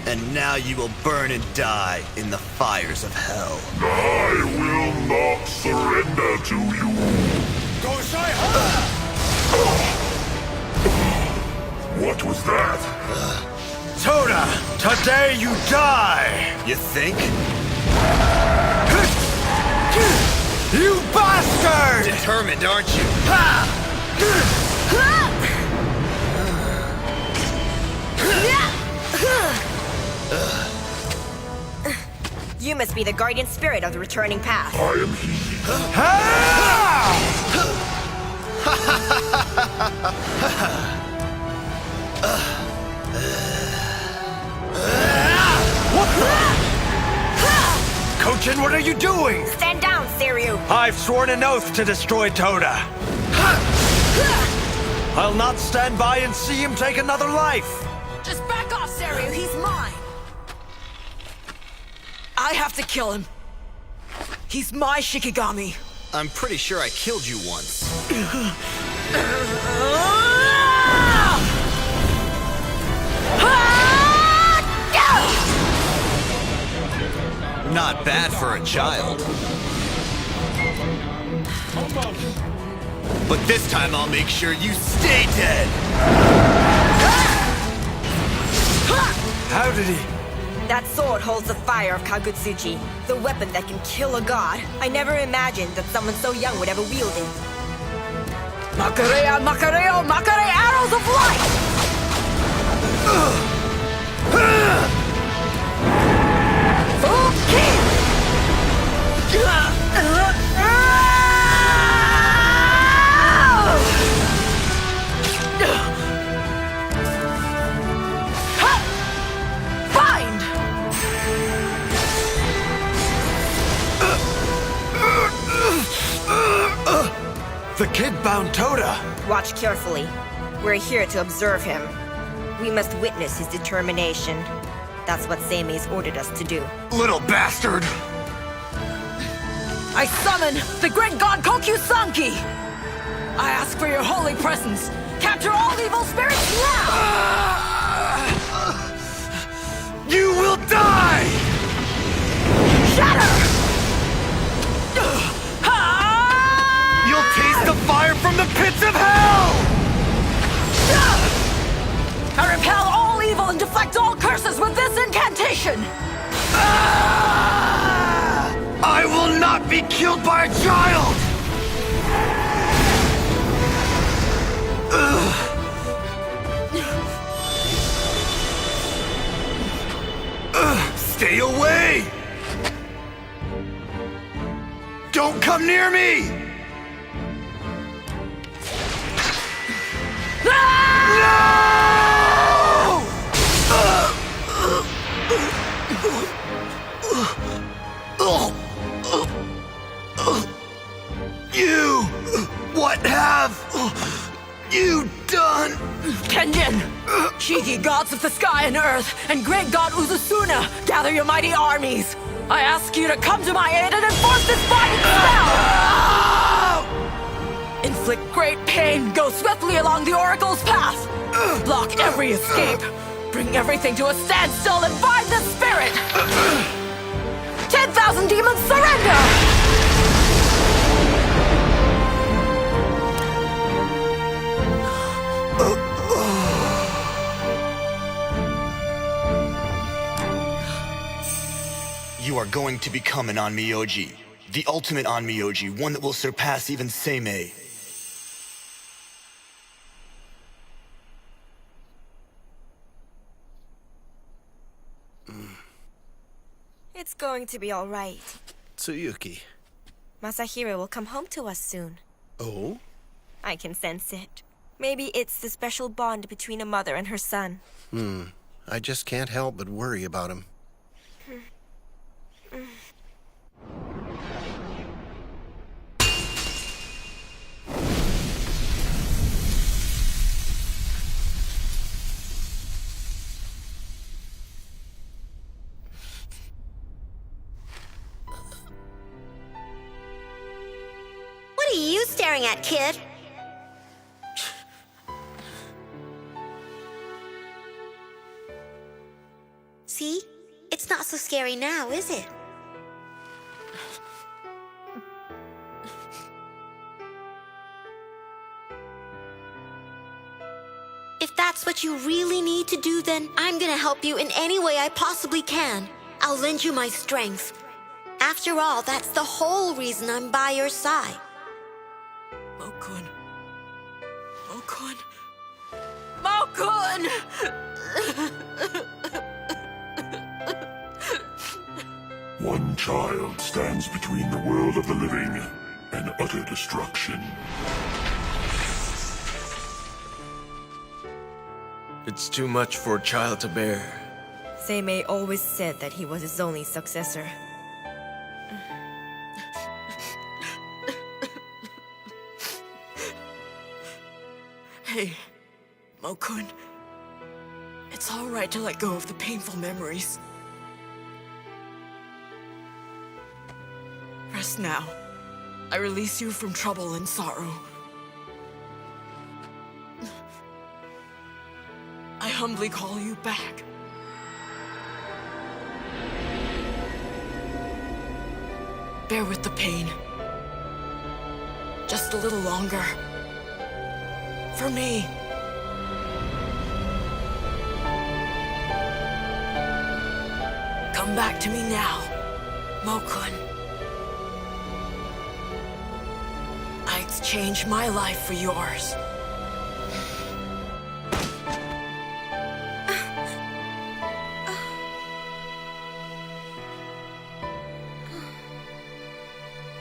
And now you will burn and die in the fires of hell. I will not surrender to you. What was that? Toda, today you die! You think? You bastard! Determined, aren't you? You must be the guardian spirit of the returning path. I am he. Kochin, what are you doing? Stand down, Seiryu! I've sworn an oath to destroy Toda. I'll not stand by and see him take another life. Just back off, Seiryu. He's mine. I have to kill him. He's my Shikigami. I'm pretty sure I killed you once. Not bad for a child. But this time I'll make sure you stay dead! How did he? That sword holds the fire of Kagutsuchi, the weapon that can kill a god. I never imagined that someone so young would ever wield it. Makareya, Makareo, Makare arrows of light! Full king! Bind! The kid bound Toda. Watch carefully. We're here to observe him. We must witness his determination. That's what Seime's ordered us to do. Little bastard! I summon the great god Kokyu-sanki! I ask for your holy presence. Capture all evil spirits now! You will die! Shatter! You'll taste the fire from the pits of hell! I repel all evil and deflect all curses with this incantation! I will not be killed by a child! Stay away! Don't come near me! You! What have you done? Kenjin! Shiki gods of the sky and earth, and great god Uzusuna, gather your mighty armies! I ask you to come to my aid and enforce this binding spell! Inflict great pain, go swiftly along the oracle's path! Block every escape! Bring everything to a standstill and bind the spirit! 10,000 demons surrender! You are going to become an Onmyoji. The ultimate Onmyoji, one that will surpass even Seimei. It's going to be all right. Tsuyuki. Masahiro will come home to us soon. Oh? I can sense it. Maybe it's the special bond between a mother and her son. I just can't help but worry about him. What are you staring at, kid? See? It's not so scary now, is it? If that's what you really need to do, then I'm gonna help you in any way I possibly can. I'll lend you my strength. After all, that's the whole reason I'm by your side. Mo-kun. Mo-kun. Mo-kun! One child stands between the world of the living and utter destruction. It's too much for a child to bear. Seimei always said that he was his only successor. Hey, Mo-kun. It's all right to let go of the painful memories. Rest now. I release you from trouble and sorrow. I humbly call you back. Bear with the pain. Just a little longer. For me. Come back to me now, Mo-kun. I exchange my life for yours.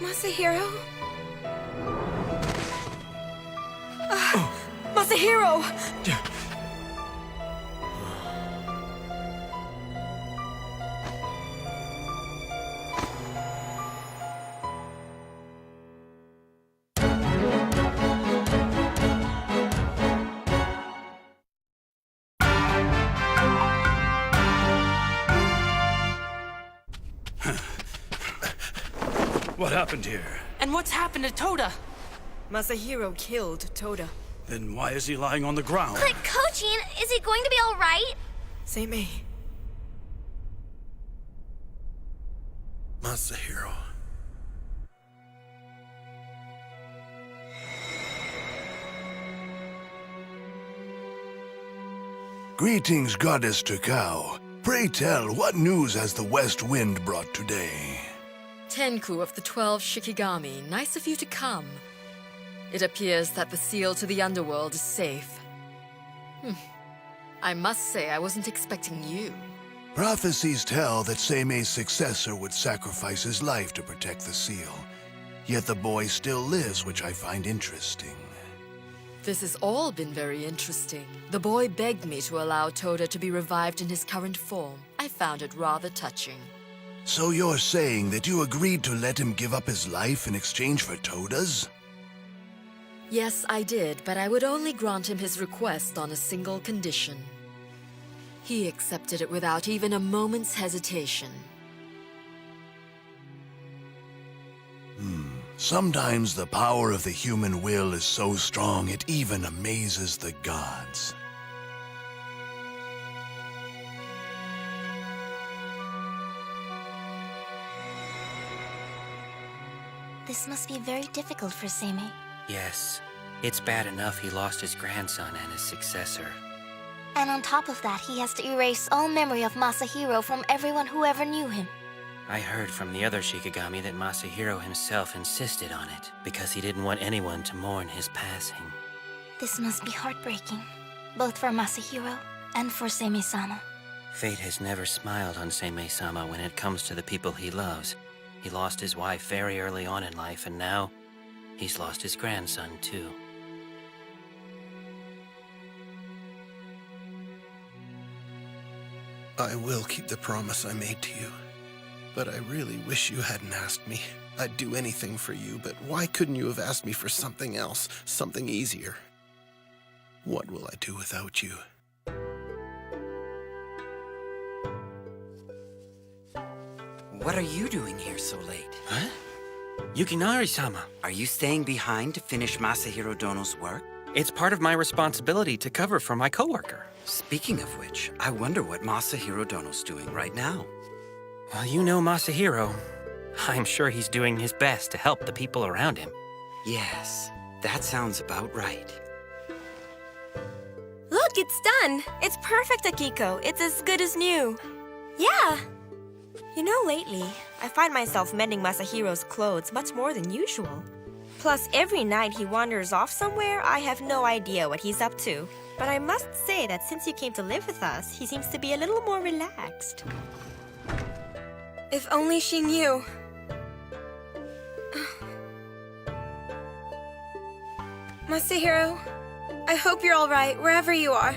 Masahiro? Masahiro! What happened here? And what's happened to Toda? Masahiro killed Toda. Then why is he lying on the ground? But Kojin, is he going to be all right? Seimei. Masahiro. Greetings, Goddess Takao. Pray tell, what news has the West Wind brought today? Tenku of the 12 Shikigami, nice of you to come. It appears that the seal to the underworld is safe. I must say, I wasn't expecting you. Prophecies tell that Seimei's successor would sacrifice his life to protect the seal. Yet the boy still lives, which I find interesting. This has all been very interesting. The boy begged me to allow Toda to be revived in his current form. I found it rather touching. So you're saying that you agreed to let him give up his life in exchange for Toda's? Yes, I did, but I would only grant him his request on a single condition. He accepted it without even a moment's hesitation. Sometimes the power of the human will is so strong it even amazes the gods. This must be very difficult for Seimei. Yes. It's bad enough he lost his grandson and his successor. And on top of that, he has to erase all memory of Masahiro from everyone who ever knew him. I heard from the other Shikigami that Masahiro himself insisted on it because he didn't want anyone to mourn his passing. This must be heartbreaking, both for Masahiro and for Seimei-sama. Fate has never smiled on Seimei-sama when it comes to the people he loves. He lost his wife very early on in life, and now he's lost his grandson, too. I will keep the promise I made to you. But I really wish you hadn't asked me. I'd do anything for you, but why couldn't you have asked me for something else, something easier? What will I do without you? What are you doing here so late? Huh? Yukinari-sama. Are you staying behind to finish Masahiro Dono's work? It's part of my responsibility to cover for my coworker. Speaking of which, I wonder what Masahiro Dono's doing right now. Well, you know Masahiro. I'm sure he's doing his best to help the people around him. Yes, that sounds about right. Look, it's done. It's perfect, Akiko. It's as good as new. Yeah. You know, lately, I find myself mending Masahiro's clothes much more than usual. Plus, every night he wanders off somewhere, I have no idea what he's up to. But I must say that since you came to live with us, he seems to be a little more relaxed. If only she knew. Masahiro, I hope you're all right, wherever you are.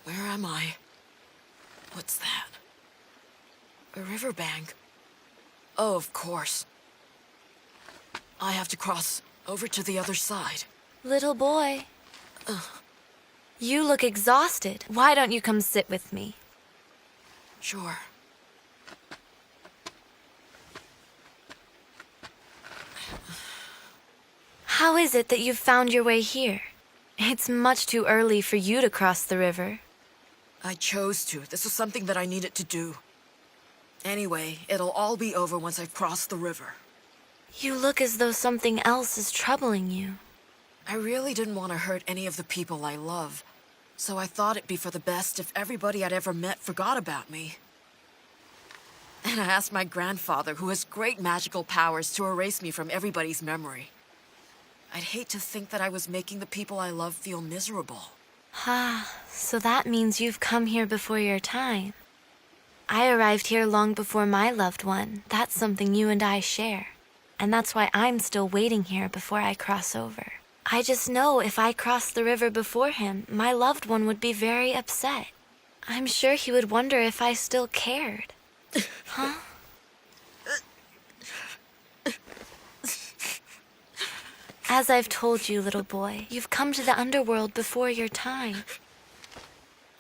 Where am I? What's that? A riverbank. Oh, of course. I have to cross over to the other side. Little boy. You look exhausted. Why don't you come sit with me? Sure. How is it that you've found your way here? It's much too early for you to cross the river. I chose to. This was something that I needed to do. Anyway, it'll all be over once I've crossed the river. You look as though something else is troubling you. I really didn't want to hurt any of the people I love, so I thought it'd be for the best if everybody I'd ever met forgot about me. And I asked my grandfather, who has great magical powers, to erase me from everybody's memory. I'd hate to think that I was making the people I love feel miserable. So that means you've come here before your time. I arrived here long before my loved one. That's something you and I share. And that's why I'm still waiting here before I cross over. I just know if I crossed the river before him, my loved one would be very upset. I'm sure he would wonder if I still cared. Huh? As I've told you, little boy, you've come to the underworld before your time.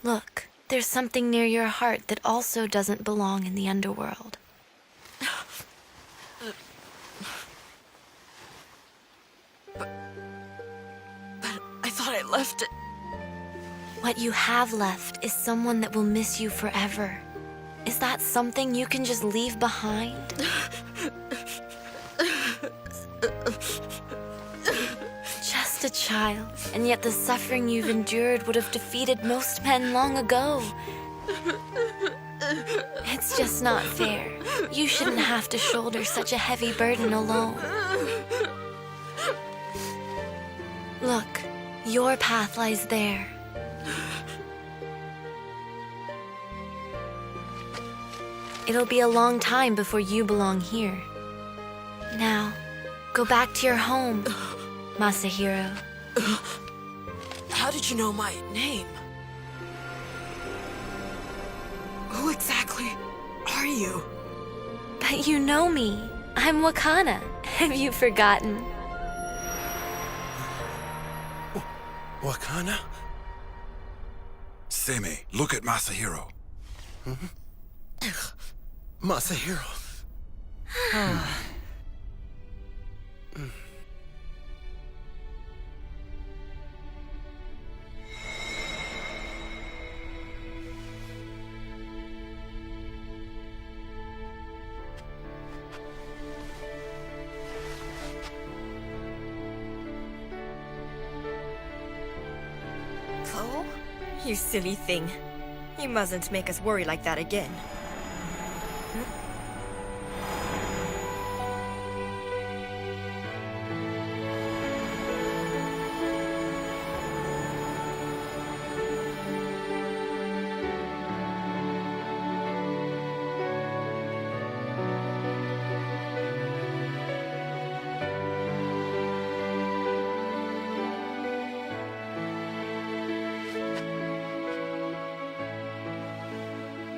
Look, there's something near your heart that also doesn't belong in the underworld. But I thought I left it. What you have left is someone that will miss you forever. Is that something you can just leave behind? Just a child, and yet the suffering you've endured would have defeated most men long ago. It's just not fair. You shouldn't have to shoulder such a heavy burden alone. Look, your path lies there. It'll be a long time before you belong here. Now, go back to your home, Masahiro. How did you know my name? Who exactly are you? But you know me. I'm Wakana. Have you forgotten? Wakana? Seimei, look at Masahiro. Masahiro. Chloe? You silly thing. You mustn't make us worry like that again.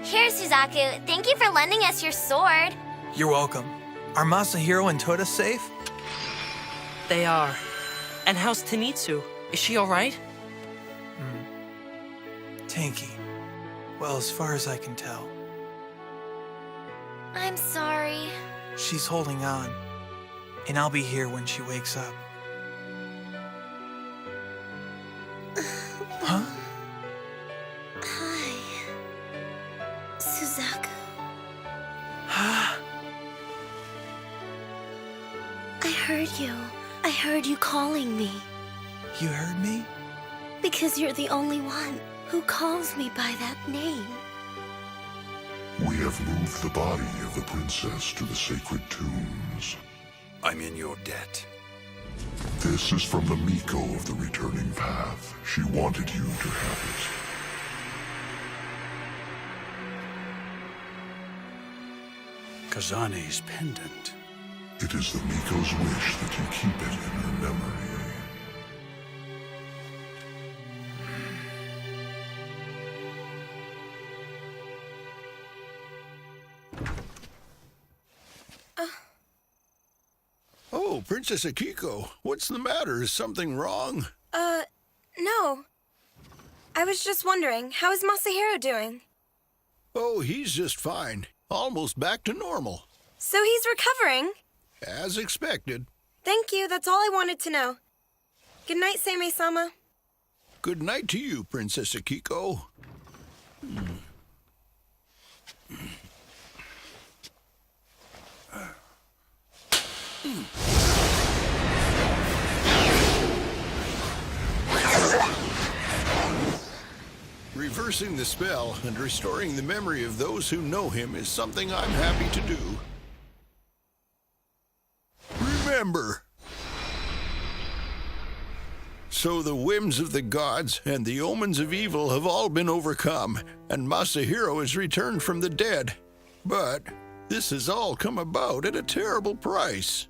Here, Suzaku. Thank you for lending us your sword. You're welcome. Are Masahiro and Toda safe? They are. And how's Tenitsu? Is she all right? Tanky. Well, as far as I can tell. I'm sorry. She's holding on, and I'll be here when she wakes up. Huh? Hi, Suzaku. I heard you. I heard you calling me. You heard me? Because you're the only one who calls me by that name. We have moved the body of the princess to the sacred tombs. I'm in your debt. This is from the Miko of the returning path. She wanted you to have it. Kazane's pendant. It is the Miko's wish that you keep it in her memory. Oh, Princess Akiko, what's the matter? Is something wrong? No. I was just wondering, how is Masahiro doing? Oh, he's just fine. Almost back to normal. So he's recovering? As expected. Thank you, that's all I wanted to know. Good night, Seimei-sama. Good night to you, Princess Akiko. Reversing the spell and restoring the memory of those who know him is something I'm happy to do. Remember. So the whims of the gods and the omens of evil have all been overcome, and Masahiro has returned from the dead. But this has all come about at a terrible price.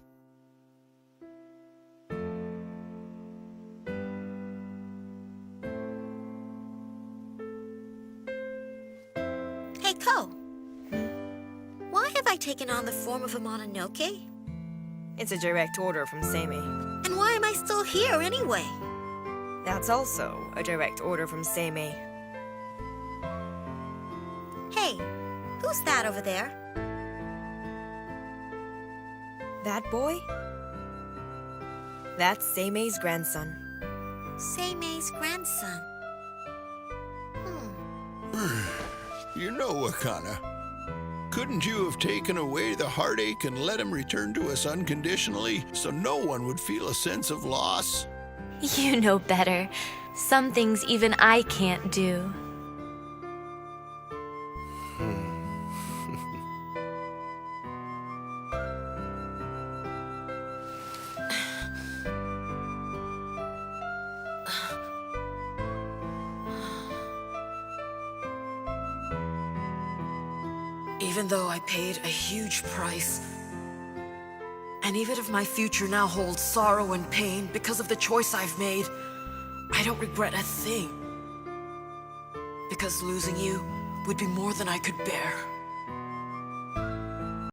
Hey, Ko. Why have I taken on the form of a Mononoke? It's a direct order from Seimei. And why am I still here anyway? That's also a direct order from Seimei. Hey, who's that over there? That boy? That's Seimei's grandson. Seimei's grandson. You know, Wakana, couldn't you have taken away the heartache and let him return to us unconditionally so no one would feel a sense of loss? You know better. Some things even I can't do. Even though I paid a huge price, and even if my future now holds sorrow and pain because of the choice I've made, I don't regret a thing. Because losing you would be more than I could bear.